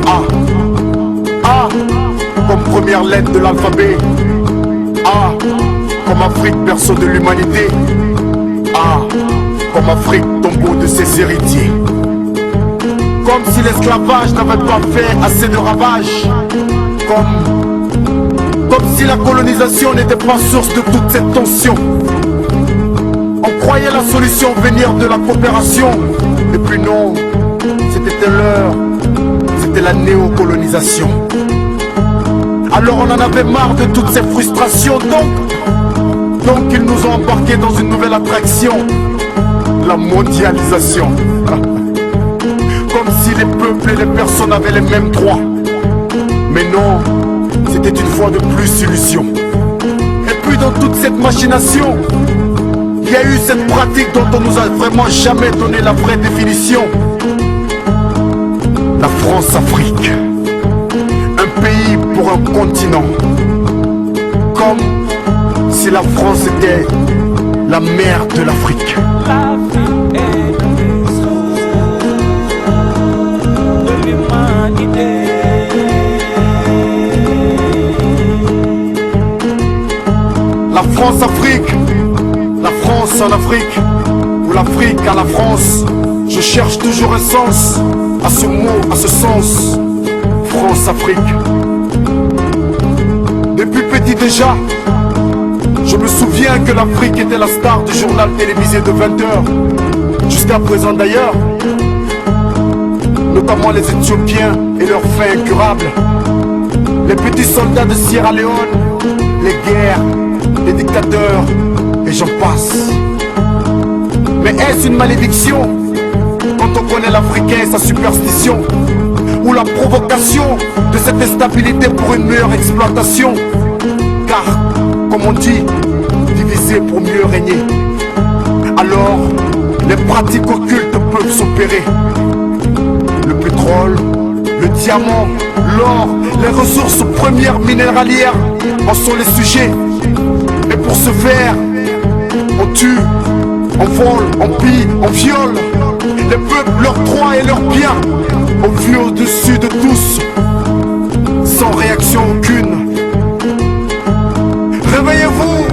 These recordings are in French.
A. A comme première lettre de l'alphabet. A comme Afrique, berceau de l'humanité. A comme Afrique, tombeau de ses héritiers. Comme si l'esclavage n'avait pas fait assez de ravages. Comme si la colonisation n'était pas source de toute cette tension. On croyait la solution venir de la coopération. Et puis non, c'était l'heure, c'était la néocolonisation. Alors on en avait marre de toutes ces frustrations. Donc ils nous ont embarqués dans une nouvelle attraction, la mondialisation. Comme si les peuples et les personnes avaient les mêmes droits. Mais non, c'était une fois de plus illusion. Et puis dans toute cette machination, il y a eu cette pratique dont on nous a vraiment jamais donné la vraie définition. La France-Afrique, un pays pour un continent. Comme si la France était la mère de l'Afrique. L'Afrique est le berceau de l'humanité. La France-Afrique, la France en Afrique, ou l'Afrique à la France. Je cherche toujours un sens à ce mot, à ce sens. France-Afrique. Depuis petit déjà, je me souviens que l'Afrique était la star du journal télévisé de 20h. Jusqu'à présent d'ailleurs, notamment les Éthiopiens et leurs faits incurables, les petits soldats de Sierra Leone, les guerres, les dictateurs, et j'en passe. Mais est-ce une malédiction quand on connaît l'Africain et sa superstition, ou la provocation de cette instabilité pour une meilleure exploitation? Car, comme on dit, diviser pour mieux régner. Alors, les pratiques occultes peuvent s'opérer. Le pétrole, le diamant, l'or, les ressources premières minéralières en sont les sujets. Et pour ce faire, on tue, on vole, on pille, on viole les peuples, leurs droits et leurs biens. On vit au-dessus de tous, sans réaction aucune. Réveillez-vous!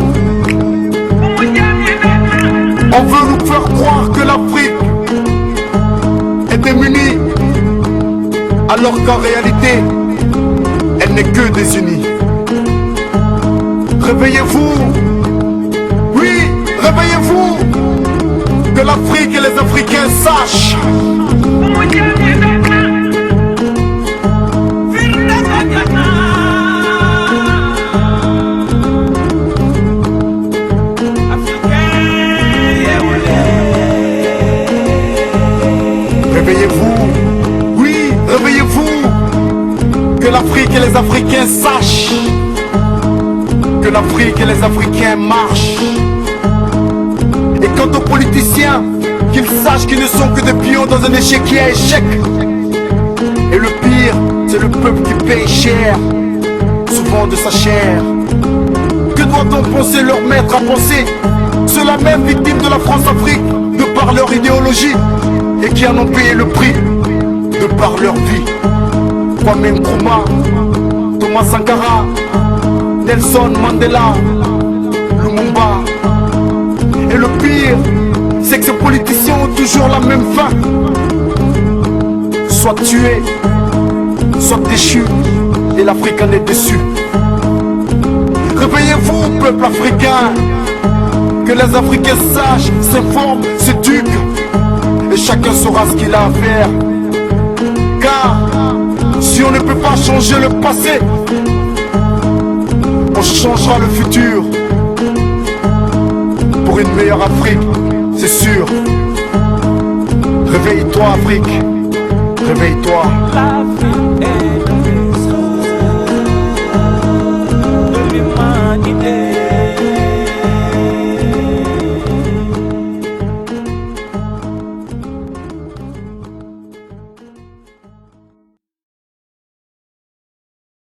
On veut nous faire croire que l'Afrique est démunie, alors qu'en réalité, elle n'est que désunie. Réveillez-vous! Oui, réveillez-vous! Que l'Afrique et les Africains sachent! Réveillez-vous, oui, réveillez-vous. Que l'Afrique et les Africains sachent que l'Afrique et les Africains marchent. Et quant aux politiciens, qu'ils sachent qu'ils ne sont que des pions dans un échiquier à échec. Et le pire, c'est le peuple qui paye cher, souvent de sa chair. Que doit-on penser leur maître à penser? Ceux-là même victimes de la France-Afrique, de par leur idéologie, et qui en ont payé le prix, de par leur vie. Kwame Nkrumah, Thomas Sankara, Nelson Mandela, Lumumba. Et le pire, c'est que ces politiciens ont toujours la même fin. Soit tués, soit déchus, et l'Afrique en est déçue. Réveillez-vous, peuple africain, que les Africains sachent, s'informent, s'éduquent, et chacun saura ce qu'il a à faire. Car si on ne peut pas changer le passé, on changera le futur pour une meilleure Afrique, c'est sûr. Réveille-toi Afrique, réveille-toi.